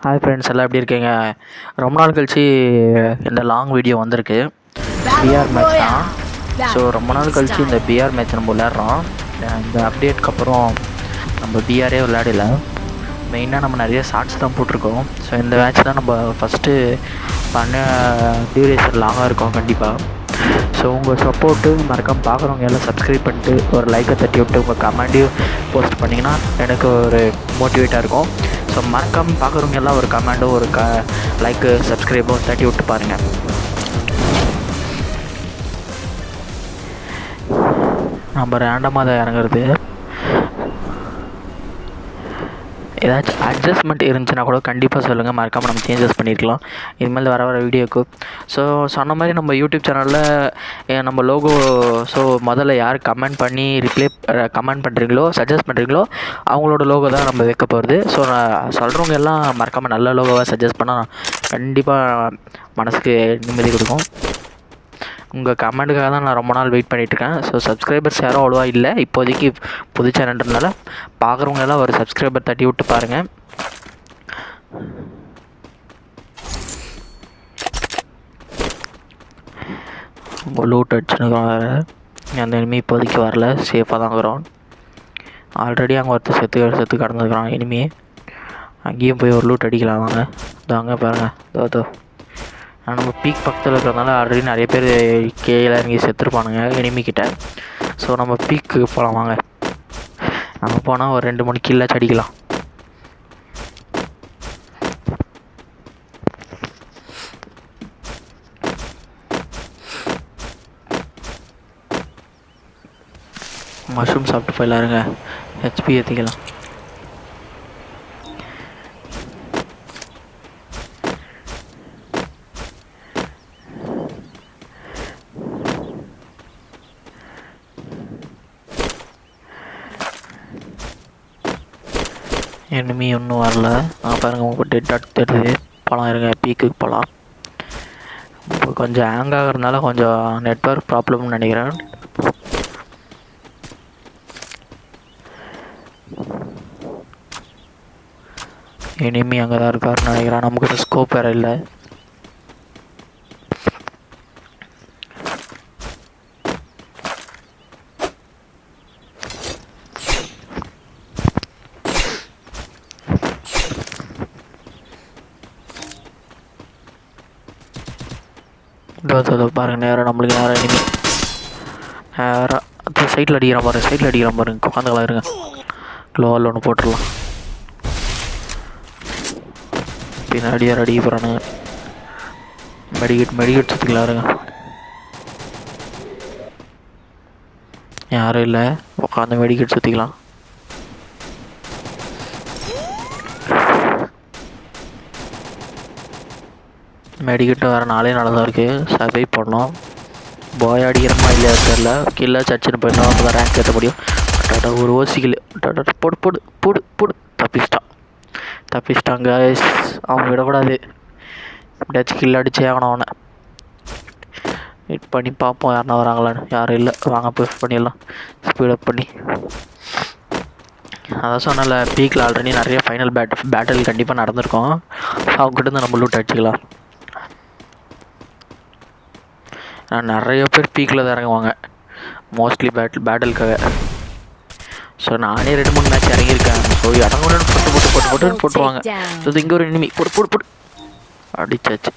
Hi friends, எல்லாம் எப்படி இருக்கீங்க? ரொம்ப நாள் கழிச்சு இந்த லாங் வீடியோ வந்திருக்கு. பிஆர் மேட்ச் தான். ஸோ ரொம்ப நாள் கழிச்சு இந்த பிஆர் மேட்ச் நம்ம விளையாடுறோம். இந்த அப்டேட்க்கு அப்புறம் நம்ம பிஆரே விளையாடல. மெயினாக நம்ம நிறைய ஷார்ட்ஸ் தான் போட்டிருக்கோம். ஸோ இந்த மேட்ச் தான் நம்ம ஃபஸ்ட்டு பண்ண டியூரேஷன் லாங்காக இருக்கும் கண்டிப்பாக. ஸோ உங்கள் சப்போர்ட்டு மறக்காமல் பார்க்குறவங்க எல்லாம் சப்ஸ்கிரைப் பண்ணிட்டு ஒரு லைக்கை தட்டி விட்டு உங்கள் கமெண்ட்டையும் போஸ்ட் பண்ணிங்கன்னா எனக்கு ஒரு மோட்டிவேட்டாக இருக்கும். ஸோ மறக்காமல் பார்க்குறவங்க எல்லாம் ஒரு கமெண்ட்டும் ஒரு லைக்கு சப்ஸ்கிரைபும் தட்டி விட்டு பாருங்கள். நம்ம ரேண்டமாக தான் இறங்குறது. ஏதாச்சும் அட்ஜஸ்ட்மெண்ட் இருந்துச்சுன்னா கூட கண்டிப்பாக சொல்லுங்கள், மறக்காமல் நம்ம சேஞ்சஸ் பண்ணியிருக்கலாம் இனிமேல் வர வீடியோக்கு. ஸோ சொன்ன மாதிரி நம்ம யூடியூப் சேனலில் நம்ம லோகோ, ஸோ முதல்ல யார் கமெண்ட் பண்ணுறீங்களோ சஜஸ்ட் பண்ணுறீங்களோ அவங்களோட லோகோ தான் நம்ம வைக்க போகிறது. ஸோ நான் சொல்கிறவங்க எல்லாம் மறக்காமல் நல்ல லோகோவாக சஜஸ்ட் பண்ணால் கண்டிப்பாக மனசுக்கு நிம்மதி கொடுக்கும். உங்கள் கமெண்ட்டுக்காக தான் நான் ரொம்ப நாள் வெயிட் பண்ணிகிட்ருக்கேன். ஸோ சப்ஸ்கிரைபர்ஸ் யாரும் அவ்வளோவா இல்லை இப்போதைக்கு, புது சேனல்ன்றதுனால பார்க்குறவங்க எல்லாம் ஒரு சப்ஸ்கிரைபர் தட்டி விட்டு பாருங்கள். லூட் அடிச்சுனுக்கிறோம். வேறு அந்த எனிமி இப்போதைக்கு வரல, சேஃபாக தான் இருக்கிறோம். ஆல்ரெடி அங்கே ஒருத்தர் செத்து கடந்துருக்குறான் எனிமியே. அங்கேயும் போய் ஒரு லூட் அடிக்கலாம் வாங்க. அங்கே பாருங்கள், தோ நம்ம பீக் பக்கத்தில் இருக்கிறதுனால ஆல்ரெடி நிறைய பேர் கீழே இறங்கி செத்துருப்பானுங்க எனிமிக்கிட்ட. ஸோ நம்ம பீக்கு போகலாம் வாங்க. நம்ம போனால் ஒரு 2-3 கில்லாச்சும் அடிக்கலாம். மஷ்ரூம் சாப்பிட்டு போயிடலாருங்க, ஹெச்பி ஏற்றிக்கலாம். எனிமி ஒன்றும் வரல. பாருங்கள், உங்களுக்கு டெட் டாட் தெரியுது. போகலாம் இருங்க, பீக்குக்கு போகலாம். இப்போ கொஞ்சம் ஹேங் ஆகிறதுனால கொஞ்சம் நெட்வொர்க் ப்ராப்ளம்னு நினைக்கிறேன். எனிமி அங்கே தான் இருக்காருன்னு நினைக்கிறேன். நமக்கு ஸ்கோப் வேறு இல்லை. பாருங்கள், நேரம் நம்மளுக்கு நேரம் எனிமி நேராக அது சைட்டில் அடிக்கிறான் பாருங்க. உட்காந்துக்கலாம் இருங்க, க்ளோவால் ஒன்று போட்டுடலாம். பின்னாடி யார் அடிக்க போகிறானுங்க. மெடிக்கெட் சுற்றிக்கலாம் இருங்க. யாரும் இல்லை, உட்காந்து மெடிக்கெட் சுற்றிக்கலாம். மெடிக்கெட்டு வேறு 4 நாள் தான் இருக்குது. சர்வை பண்ணோம். பாய் அடிக்கிறமா இல்லையா தெரில. கில்லா சச்சுன்னு போயிட்டோம், அப்போ தான் ரேங்க் ஏற்ற முடியும். ஒரு ஓசிக்கில் போடு போடு போடு போடு. தப்பிச்சிட்டாங்க. அவங்க விடக்கூடாது, எப்படியாச்சும் கில் அடிச்சே ஆகணும் அவனை. வெயிட் பண்ணி பார்ப்போம் யாருன்னா வராங்களான்னு. யாரும் இல்லை, வாங்க புஷ் பண்ணிடலாம் ஸ்பீடப் பண்ணி. அதான் சொன்னால பீக்கில் ஆல்ரெடி நிறைய ஃபைனல் பேட்டில் கண்டிப்பாக நடந்திருக்கோம். அவங்ககிட்ட நம்ம லூட் அடிச்சுக்கலாம். நிறைய பேர் பீக்கில் தான் இறங்குவாங்க மோஸ்ட்லி பேட்டிலுக்காக. ஸோ நானே 2-3 மேட்ச் இறங்கியிருக்கேன். ஸோ இறங்குன்னு போட்டுருவாங்க. ஸோ இங்கே ஒரு எனிமி போட்டு அடிச்சாச்சு.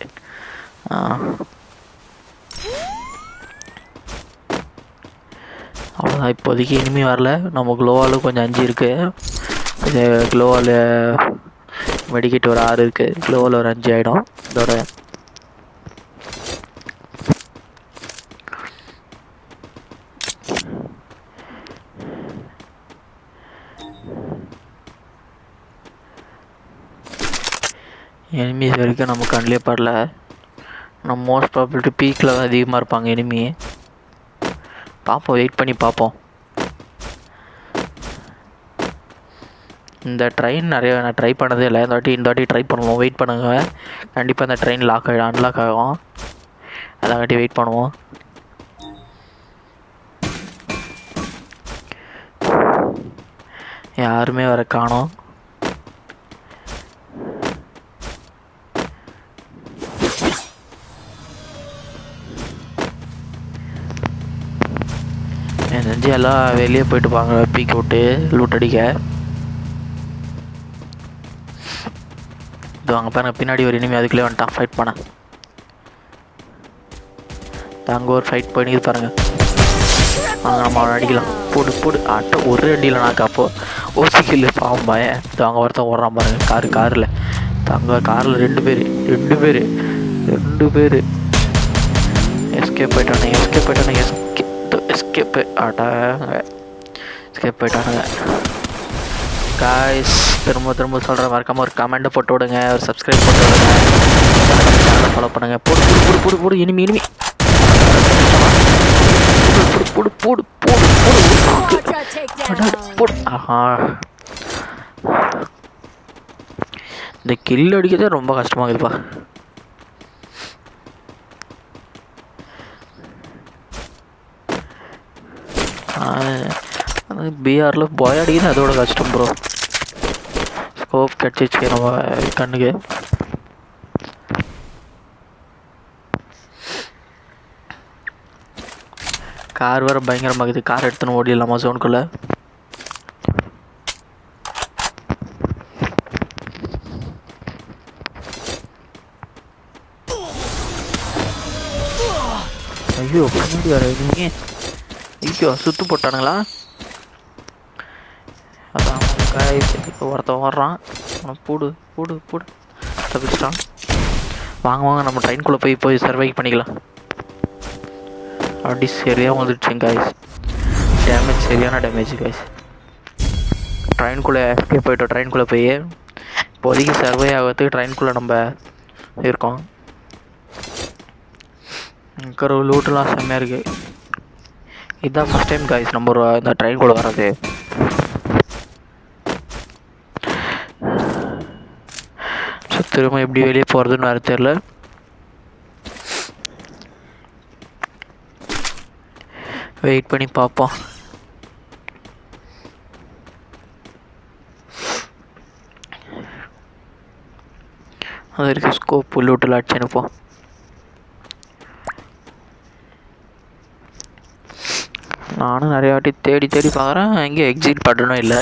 அவ்வளோதான், இப்போதைக்கு இனிமே வரல. நம்ம க்ளோவால் கொஞ்சம் 5 இருக்குது. இது க்ளோவால் மெடிக்கெட் ஒரு 6 இருக்குது. க்ளோவால் ஒரு 5 ஆகிடும். இதோட எனிமீஸ் வரைக்கும் நம்ம கண்ணிலே படல. நம்ம மோஸ்ட் ப்ராபபிலிட்டி பீக்கில் தான் அதிகமாக இருப்பாங்க எனிமி. பார்ப்போம், வெயிட் பண்ணி பார்ப்போம். இந்த ட்ரெயின் நிறைய நான் ட்ரை பண்ணதே இல்லை. இந்த வாட்டி ட்ரை பண்ணுவோம். வெயிட் பண்ணுங்க, கண்டிப்பாக இந்த ட்ரெயின் அன்லாக் ஆகும். அதாங்காட்டி வெயிட் பண்ணுவோம். யாருமே வர காணோம். செஞ்சு எல்லாம் வெளியே போயிட்டு பாங்க பீக் விட்டு லூட் அடிக்க. இது வாங்க பாருங்க, பின்னாடி ஒரு இனிமே அதுக்குள்ளே வந்துட்டான் ஃபைட் பண்ண. அங்கே ஒரு ஃபைட் பண்ணி பாருங்க. அங்கே நம்ம அவனை அடிக்கலாம். போடு போடு ஆட்டோ ஒரு அடியில் நாக்கு. அப்போது ஓசிக்கில் பாவம் பய. அங்கே ஒருத்தன் ஓடுறான் பாருங்க காரில். அங்கே காரில் ரெண்டு பேர் எஸ்கேப் போயிட்டானுங்க. எஸ்கேப் போயிட்டானுங்க. காய்ஸ் திரும்ப சொல்கிறேன், மறக்காமல் ஒரு கமெண்ட்டை போட்டு விடுங்க, ஒரு சப்ஸ்கிரைப் போட்டு விடுங்க, சேனலை ஃபாலோ பண்ணுங்கள். போடு இனிமே போடு. ஆஹா, இந்த கில் அடிக்கிறதே ரொம்ப கஷ்டமாகுதுப்பா. பிஆரில் பாய் அடிக்கிறது அதோட கஷ்டம் ப்ரோ. ஸ்கோப் கிடச்சிச்சு நம்ம கண்ணுக்கு. கார் வேறு பயங்கரமாகுது. கார் எடுத்துன்னு ஓடிடலாமா ஜோனுக்குள்ளே? ஐயோ பின்னாடி வர நீங்கள். ஐயோ சுற்று போட்டானுங்களா? அதான் காய்ஸ் இப்போ ஒருத்தன் ஓடுறான். போடு தப்பிச்சிட்டான். வாங்க நம்ம ட்ரெயின்குள்ளே போய் சர்வைவ் பண்ணிக்கலாம். அப்படி சரியாக வந்துடுச்சுங்க காய்ஸ். சரியான டேமேஜ் காய்ஸ். ட்ரெயின்குள்ளே எஸ்கேப் போய்ட்டோம். ட்ரெயின்குள்ளே போய் இப்போதைக்கு சர்வை ஆகிறதுக்கு ட்ரெயின்குள்ளே நம்ம இருக்கோம். இருக்கிற லூட்டெலாம் செம்மையாக இருக்குது. இதுதான் ஃபஸ்ட் டைம் காய்ஸ் நம்ம இந்த ட்ரெயின்குள்ளே வர்றது. ஸோ திரும்ப எப்படி வெளியே போகிறதுன்னு வேறு தெரில. வெயிட் பண்ணி பார்ப்போம். அது வரைக்கும் ஸ்கோப் லூட்டில் அடிச்சு அனுப்போம். நானும் நிறைய வாட்டி தேடி பார்க்குறேன், எங்கே எக்ஸிட் பட்டனும் இல்லை.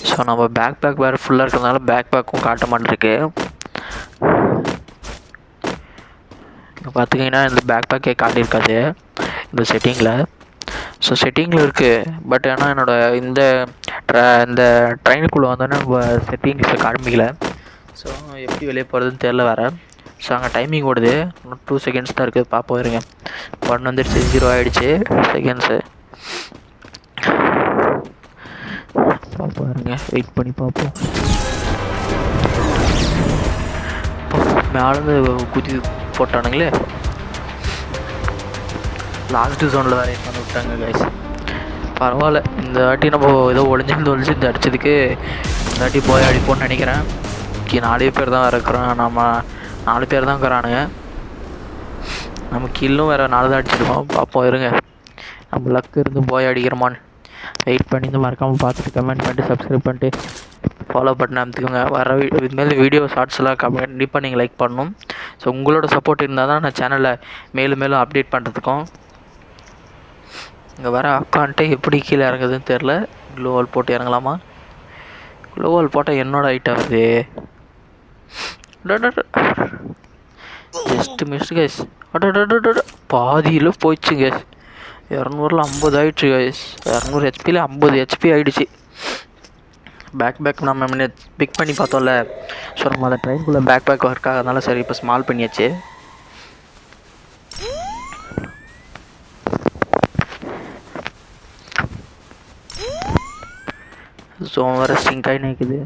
ஸோ நம்ம பேக் வேறு ஃபுல்லாக இருக்கிறதுனால பேக்கும் காட்ட மாட்டேருக்கு. இப்போ பார்த்துக்கிங்கன்னா இந்த பேக்கே காட்டியிருக்காது இந்த செட்டிங்கில். ஸோ செட்டிங்கில் இருக்குது, பட் ஆனால் என்னோடய இந்த ட்ரெயினுக்குள்ளே வந்தோன்னே நம்ம செட்டிங்ஸை காமிக்கல. ஸோ எப்படி வெளியே போகிறதுன்னு தெரில வேறு. ஸோ அங்கே டைமிங் ஓடுது, இன்னும் 2 செகண்ட்ஸ் தான் இருக்குது. பார்ப்போம் இருங்க. 1 வந்துடுச்சு, 0 ஆகிடுச்சு செகண்ட்ஸு. பார்ப்போம் இருங்க, வெயிட் பண்ணி பார்ப்போம். மேலேருந்து குதி போட்டானுங்களே. லாஸ்ட்டு ஜோனில் வேறு பண்ணி விட்டாங்க கைஸ். பரவாயில்ல, இந்த வாட்டி நம்ம ஏதோ ஒளிஞ்சு இந்த அடித்ததுக்கு இந்த வாட்டி போய் அடிப்போம்னு நினைக்கிறேன். 4 பேர் தான் இருக்கிறோம். நம்ம 4 பேர் தான் இருக்கிறானுங்க. நம்ம கில்லும் வேறு 4 தான் அடிச்சிருக்கோம். பார்ப்போம் இருங்க, நம்ம லக்கு இருந்து போய் அடிக்கிறோமான்னு. வெயிட் பண்ணி இந்த மறக்காமல் பார்த்துட்டு கமெண்ட் பண்ணிட்டு சப்ஸ்கிரைப் பண்ணிட்டு ஃபாலோ பட்டன் அமைத்துக்கோங்க. வர இதுமாரி வீடியோ ஷார்ட்ஸ்லாம் கண்டிப்பாக நீங்கள் லைக் பண்ணணும். ஸோ உங்களோட சப்போர்ட் இருந்தால் தான் நான் சேனலை மேலும் அப்டேட் பண்ணுறதுக்கும். இங்கே வர அக்கான்ட்டு எப்படி கீழே இறங்குதுன்னு தெரில. க்ளோவால் போட்டு இறங்கலாமா? க்ளோவால் போட்டால் என்னோட ஹைட் ஆகுது. Just missed guys. பாதியில் போயிடுச்சு கைஸ். 200ல் 50 ஆகிடுச்சு கைஸ். 200 ஹெச்பியில் 50 ஹெச்பி ஆகிடுச்சு. பேக் நம்ம முன்னே பிக் பண்ணி பார்த்தோம்ல. ஸோ நம்ம அந்த ட்ரெயின்குள்ளே பேக் ஒர்க் ஆகிறதுனால சரி இப்போ ஸ்மால் பண்ணியாச்சு. ஜோன் வேறு சிங்க் ஆகி நிற்குது.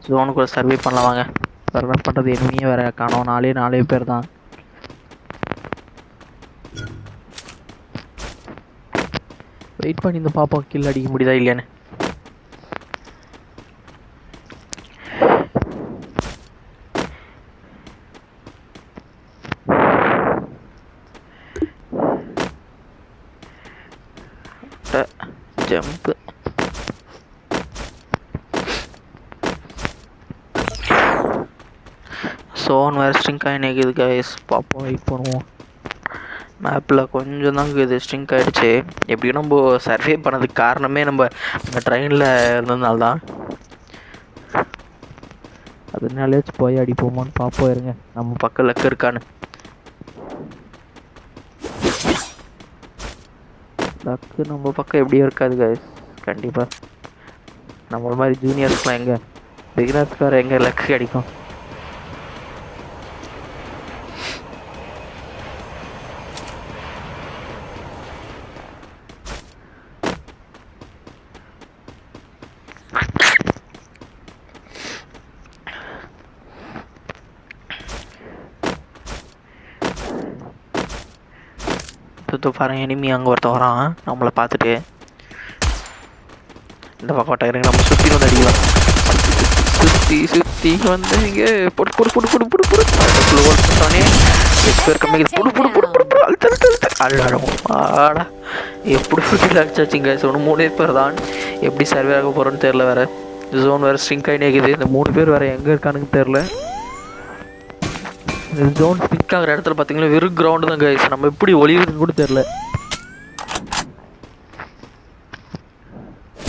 ஜோனுக்குள்ளே சர்வே பண்ணலாம் வாங்க. சர்வே பண்ணுறது எதுவுமே வேறு காணோம். 4 பேர் தான். வெயிட் பண்ணி இந்த பார்ப்போம் கில் அடிக்க முடியுதா இல்லையான்னு. ஜம்ப் சோன் வேறு ஸ்ட்ரிங்க் ஆகி நிற்கிது கைஸ். பார்ப்போம், வெயிட் பண்ணுவோம். மேப்பில் கொஞ்சம் தான் இது ஸ்ட்ரிங்க் ஆகிடுச்சு. எப்படியும் நம்ம சர்வே பண்ணதுக்கு காரணமே நம்ம ட்ரெயினில் இருந்ததுனால தான். அதனாலேயாச்சும் போய் அடிப்போமான்னு பார்ப்போம். இருங்க, நம்ம பக்கம் லக்கு இருக்கான்னு. லக்கு நம்ம பக்கம் எப்படியும் இருக்காது கைஸ். கண்டிப்பாக நம்மள மாதிரி ஜூனியர்ஸ்லாம் எங்கே, பிகினர்ஸ்கார எங்கே லக்கு கிடைக்கும். பாருங்க, எனிமி அங்கே ஒருத்தன் வரான் நம்மளை பார்த்துட்டு. இந்த பக்கம் டயருங்க நம்ம சுற்றி வந்து அடிக்கலாம். சுற்றி வந்து இங்கே பொடு பொடு பொடு பொடு பொடு பொடு போட்டானே. பேர் கம்மி பொடு பொடு பொடு பொடு அழுடும். ஆடா எப்படி ஃபுட்டில் அடிச்சாச்சுங்க. ஒன்று 3 பேர் தான். எப்படி சர்வே ஆக போகிறோன்னு தெரில. வேறு ஜோன் வேறு ஸ்ட்ரிங்க் ஆகி நிற்குது. இந்த 3 பேர் வேறு எங்கே இருக்கானுன்னு தெரில. இந்த ஜோன் ஸ்டிக் ஆகிற இடத்துல பார்த்தீங்கன்னா வெறும் கிரவுண்டு தான் கைஸ். நம்ம எப்படி ஒளியுறதுன்னு கூட தெரில.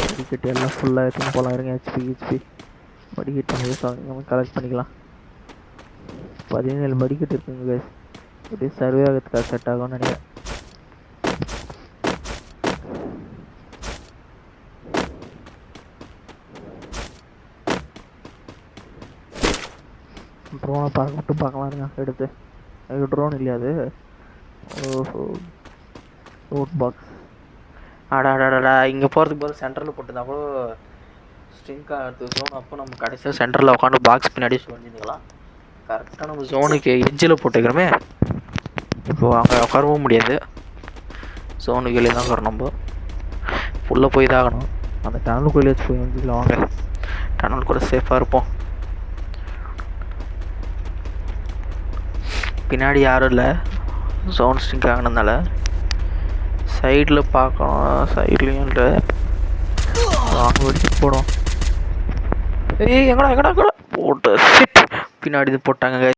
படிக்கட்டு எல்லாம் ஃபுல்லாக எடுத்துன்னு போகலாம். இருங்க, ஹெச்பி படிக்கட்டு யூஸ் ஆகும், நம்ம கலெக்ட் பண்ணிக்கலாம். 17 படிக்கட்டு இருக்குங்க கைஸ். இப்படி சர்வே ஆகிறதுக்காக செட் ஆகும்னு நினைக்கிறேன். ட்ரோனை பார்க்கலாம் இருங்க எடுத்து. அது ட்ரோன் இல்லையா அது? ஓஹோ, ரூட் பாக்ஸ். ஆடாடாடா, இங்கே போகிறதுக்கு போது சென்டரில் போட்டுருந்தா கூட ஸ்ட்ரிங்க் ஆகிறது ஜோன். அப்போ நம்ம கடைசியாக சென்டரில் உட்காந்து பாக்ஸ் பின்னாடி சொல்லியிருந்துக்கலாம். கரெக்டாக நம்ம ஜோனுக்கு எட்ஜில் போட்டுக்கிறோமே. இப்போ அங்கே உட்காரவும் முடியாது. ஜோனுக்கு வெளியே தான் வரும். நம்ம ஃபுல்லாக போய் தான் ஆகணும். அந்த டனலுக்குள்ளே வச்சு போய் வந்துக்கலாம். வாங்க, டனல் கூட சேஃபாக இருப்போம். பின்னாடி யாரும் இல்லை, ஜோன் ஸ்ட்ரிங்க் ஆகினதுனால. சைடில் பார்க்கணும், சைட்லேயும் இல்லை. வாங்க வெடிச்சு போடும். எங்கடா போட்டு பின்னாடி இது போட்டாங்க.